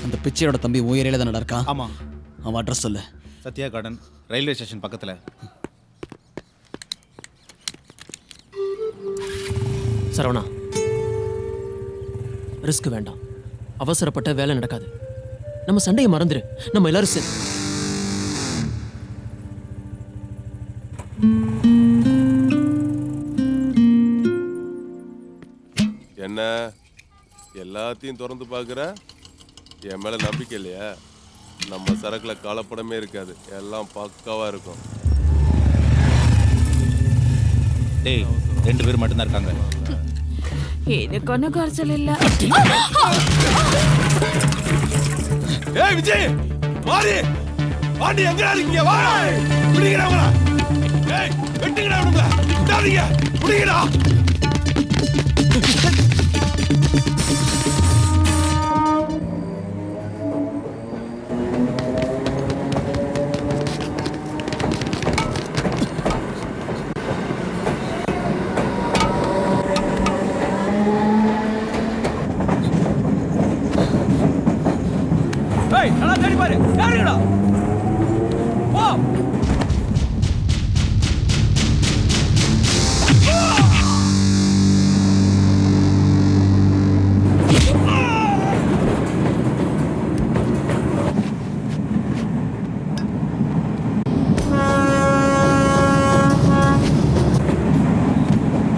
அந்த பிச்சையோட தம்பி உயிரில தானடா இருக்கான். ஆமா. அவன் அட்ரஸ் சொல்லு. சத்யா கார்டன் ரயில்வே ஸ்டேஷன் பக்கத்துல. சரவணா, ரிஸ்க் வேண்டாம். அவசரப்பட்ட வேலை நடக்காது. நம்ம சண்டையை மறந்துரு. நம்ம எல்லாரும் சரி. என்ன எல்லாத்தையும் திறந்து பார்க்குற? என் மேல நம்பிக்கை இல்லையா? நம்ம சரக்குல கலப்படமே இருக்காது, எல்லாம் பக்காவா இருக்கும். டேய், 2 பேர் மட்டும்தான் இருக்காங்க. இதுக்கு ஒன்றும் குறைச்சல் இல்ல. ஏய் விஜய், மாறி பாண்டி எங்கடா இருக்கீங்க? வா, பிடிங்கடா. ஏய், வெட்டுங்கடா அவனுங்கள. விடாதீங்க, பிடிங்கடா. ஏய், நல்லா தேடி பாரு. யாருங்கடா? போ.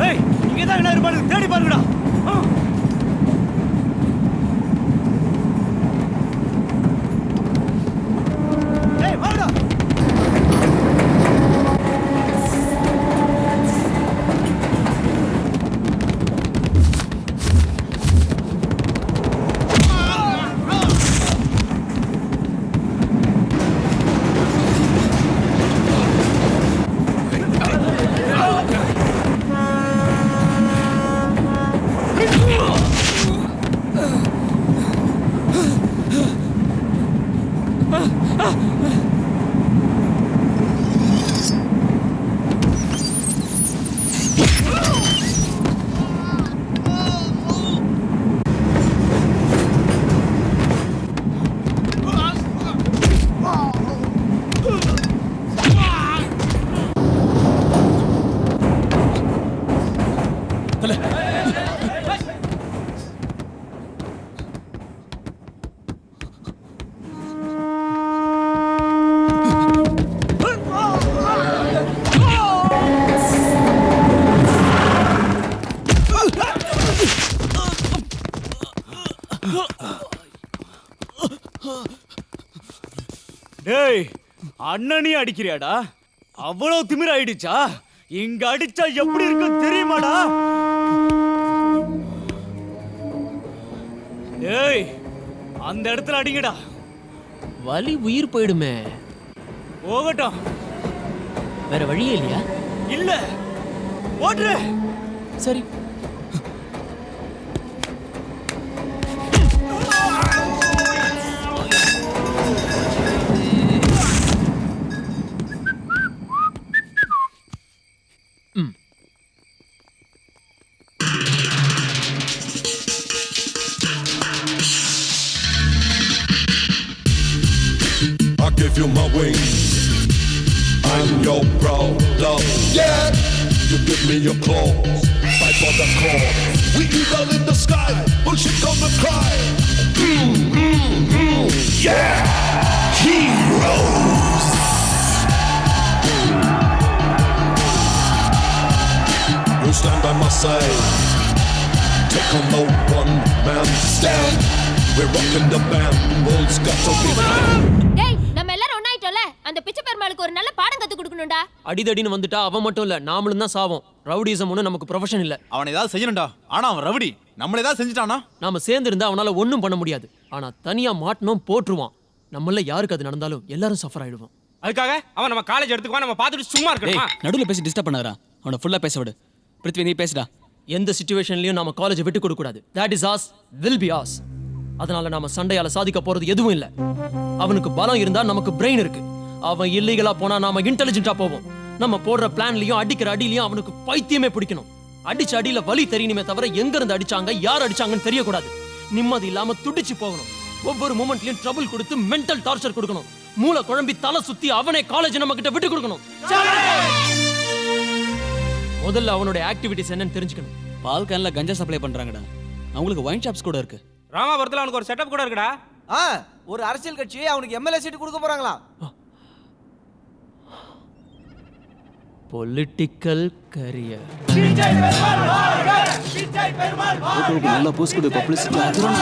ஏய், இங்க தான் என்ன இருப்பாரு? தேடி பாருங்கடா. டேய், அண்ணனே அடிக்கிறியாடா? அவ்வளவு திமிர ஆயிடுச்சா? இங்க அடிச்சா எப்படி இருக்கும் தெரியுமாடா? டேய், அந்த இடத்துல அடிங்கடா. வலி உயிர் போயிடுமே. போகட்டும். வேற வழியே இல்லையா? இல்ல, ஓட்டுற. சரி. Give you my wings, I'm your proud love. Yeah, you give me your claws, fight for the cause. We eagle in the sky, bullshit gonna cry. Yeah, heroes. You stand by my side, take on no one man stand. We're rocking the band, world's got to be mine. அந்த பிச்சை பெருமாளுக்கு ஒரு நல்ல பாடம் கத்து கொடுக்கணும்டா. அடிதடின்னு வந்துட்டா அவன் மட்டும் இல்ல, நாமளும் தான் சாவோம். ரவுடிசம் ஒண்ணு நமக்கு ப்ரொஃபஷன் இல்ல. அவனை ஏதாவது செய்யணும்டா. ஆனா அவன் ரவுடி. நம்மள ஏதாவது செஞ்சுட்டானா? நாம சேர்ந்து இருந்தா அவனால ஒண்ணும் பண்ண முடியாது. ஆனா தனியா மாட்டணும், போட்டுருவான். நம்மள யாருக்கு அது நடந்தாலும் எல்லாரும் சஃபர் ஆயிடுவோம். அதுக்காக அவன் நம்ம காலேஜ் எடுத்துக்குவான், நம்ம பார்த்துட்டு சும்மா இருக்கணுமா? நடுவுல பேசி டிஸ்டர்ப் பண்ணாதடா. அவனை ஃபுல்லா பேச விடு. பிருத்வி, நீ பேசுடா. எந்த சிச்சுவேஷன்லயும் நாம காலேஜ் விட்டு கொடுக்க கூடாது. That is us, will be us. அதனால நாம சண்டையால சாதிக்க போறது எதுவும் இல்ல. அவனுக்கு பலம் இருந்தா நமக்கு பிரெயின் இருக்கு. அவன் இல்லீகலா போனா நாம இன்டெலிஜென்ட்டா போவோம். நம்ம போடுற பிளான்லயும் அடிக்கிற அடியிலயும் அவனுக்கு பைத்தியமே பிடிக்கணும். அடிச்ச அடியில வலி தெரியணுமே தவிர எங்க இருந்து அடிச்சாங்க, யார் அடிச்சாங்கன்னு தெரியக்கூடாது. நிம்மதி இல்லாம துடிச்சு போகணும். ஒவ்வொரு மூமெண்ட்லயும் ட்ரபிள் கொடுத்து மென்டல் டார்ச்சர் கொடுக்கணும். மூளை குழம்பி தலை சுத்தி அவனே காலேஜ் நம்ம கிட்ட விட்டு கொடுக்கணும். முதல்ல அவனோட ஆக்டிவிட்டிஸ் என்னன்னு தெரிஞ்சுக்கணும். பால் கேன்ல கஞ்சா சப்ளை பண்றாங்கடா. அவங்களுக்கு ஒயின் ஷாப்ஸ் கூட இருக்கு. ராமாபுரத்துல அவனுக்கு ஒரு செட்டப் கூட இருக்குடா. ஒரு அரசியல் கட்சி அவனுக்கு எம்எல்ஏ சீட் கொடுக்க போறாங்களா? Political career. நல்லா பூஸ் கொடு பப்ளிசிட்டி ஆகுறோம்.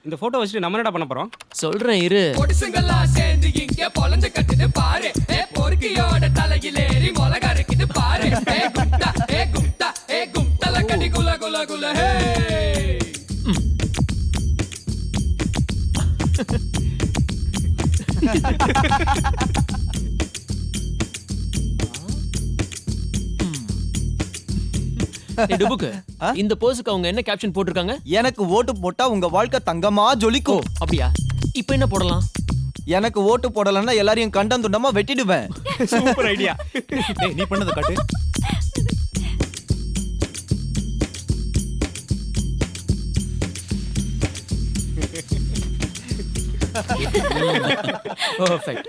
இந்த போட்டோ வச்சுட்டு நம்ம என்னடா பண்ண போறோம்? சொல்றேன் இரு. பொடிசுங்களா சேர்ந்து இங்க பொலந்து கட்டுது பாரு. பொறுக்கியோட தலையிலேறி மொளகா இருக்குது பாரு. ஏ கும்டல கடி குல குல குல ஹே. டுபுக்கு இந்த போஸுக்கு அவங்க என்ன கேப்ஷன் போட்டிருக்காங்க? எனக்கு ஓட்டு போட்டா உங்க வாழ்க்கை தங்கமா ஜொலிக்கும். அப்படியா? இப்போ என்ன போடலாம்? எனக்கு ஓட்டு போடலன்னா எல்லாரையும் கண்டம் துண்டமா வெட்டிடுவேன். Super idea. டேய் நீ பண்ணத காட்டு. பெர்ஃபெக்ட்.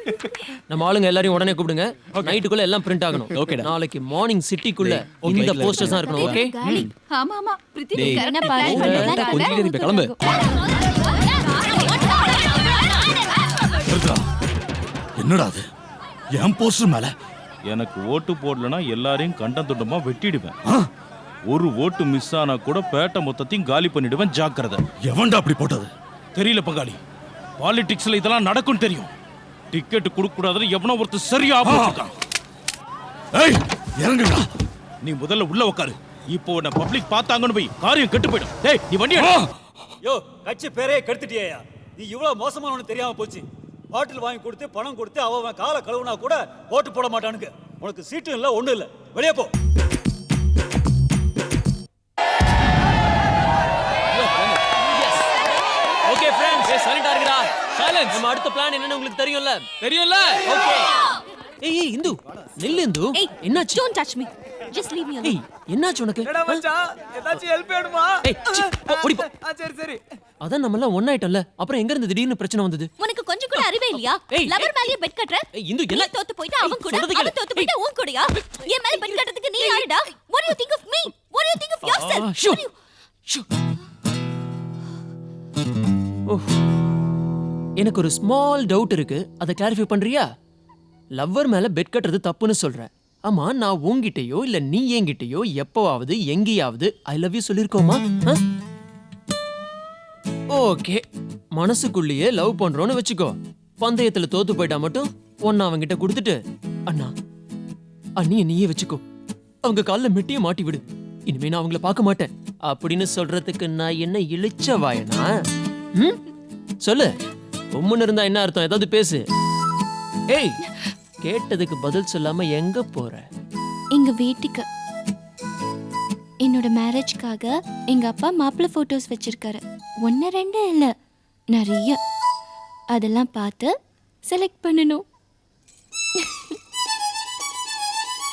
நம்ம ஆளுங்க எல்லாரையும் உடனே கூப்பிடுங்க. நைட்டுக்குள்ள எல்லாம் பிரிண்ட் ஆகணும். ஓகேடா. நாளைக்கு மார்னிங் சிட்டிக்குள்ள இந்த போஸ்டர்ஸ் தான் இருக்கணும். ஓகே? ஆமா ஆமா பிரித்தி டேய், என்ன பாரு கொஞ்சம் இரு, இப்ப கிளம்பு. என்னடா அது என் போஸ்டர் மேல? எனக்கு ஓட்டு போடலனா எல்லாரையும் கண்டம் துண்டமா வெட்டிடுவேன். ஒரு ஓட்டு மிஸ் ஆனா கூட பேட்டை மொத்தத்தையும் காலி பண்ணிடுவேன். ஜாக்கிரதை. எவன்டா அப்படி போட்டது? தெரியல பங்காளி. பாலிடிக்ஸ்ல இதெல்லாம் நடக்கும் தெரியும். டிக்கெட் கொடுக்க கூடாதுன்னு எவனோ ஒருத்தர் சரியா போட்டுருக்கான். ஏய் இறங்குடா. நீ முதல்ல உள்ள உட்காரு. இப்போ உன்னை பப்ளிக் பார்த்தாங்கன்னு போய் காரியம் கெட்டு போயிடும். டேய் நீ வண்டி எடு. யோ கட்சி பேரே கெடுத்துட்டியா? நீ இவ்வளவு மோசமானவனு தெரியாம போச்சு. பாட்டில் வாங்கி கொடுத்து பணம் கொடுத்து அவன் காலை கழுவுனா கூட ஓட்டு போட மாட்டானுங்க. உனக்கு சீட்டும் இல்ல ஒண்ணும் இல்ல. வெளியே போ. ஓகே फ्रेंड्स, சைலண்டா இருங்கடா. சைலன்ஸ். நம்ம அடுத்த பிளான் என்னன்னு உங்களுக்கு தெரியும்ல? தெரியும்ல? ஓகே. ஏய் இந்து, நில்லு இந்து. என்னாச்சு? Don't touch me. Just leave me ஏய் என்னாச்சு உனக்கு? என்னடா மச்சான், ஏதாச்சும் ஹெல்ப் வேணுமா? ஏய் ஓடி போ. சரி சரி. அதான் நம்ம எல்லாம் ஒண்ணாயிட்டோம்ல. அப்புறம் எங்க இருந்து திடீர்னு பிரச்சனை வந்தது? உனக்கு கொஞ்சம் கூட அறிவே இல்லையா? ஏய், லவர் மேலயே பெட் கட்டற? ஏய் இந்து நீ என்ன தோத்து போயிட்டா அவன் கூட, சொல்றது கேளு. அவன் தோத்து போயிட்டா உன் கூடயா? என் மேல பெட் கட்டறதுக்கு நீ யாருடா? What do you think of me? What do you think of yourself? Shoe. What do you- shoe. எனக்கு ஒரு ஸ்மால் டவுட் இருக்கு. அதை கிளாரிஃபை பண்றியா? லவ்வர் மேல பெட் கட்டுறது தப்புன்னு சொல்றேன். ஆமா, நான் உன்கிட்டயோ இல்ல நீ என்கிட்டயோ எப்பவாவது எங்கேயாவது ஐ லவ் யூ சொல்லிருக்கோமா? ஓகே, மனசுக்குள்ளேயே லவ் பண்றோன்னு வச்சுக்கோ. பந்தயத்துல தோத்து போயிட்டா மட்டும் ஒன்னு அவங்கிட்ட கொடுத்துட்டு, அண்ணா அண்ணிய நீயே வச்சுக்கோ, அவங்க கால்ல மெட்டிய மாட்டி விடு, இனிமே நான் அவங்கள பார்க்க மாட்டேன் அப்படின்னு சொல்றதுக்கு நான் என்ன இழிச்ச வாயனா? சொல்லு. உம்முன்னு இருந்தா என்ன அர்த்தம்? ஏதாவது பேசு. ஏய், கேட்டதுக்கு பதில் சொல்லாம எங்க போற? எங்க வீட்டுக்கு. என்னோட மேரேஜ்க்காக எங்க அப்பா மாப்பிள்ளை போட்டோஸ் வச்சிருக்காரு. 1 2 இல்ல, நிறைய. அதெல்லாம் பார்த்து செலக்ட் பண்ணணும்.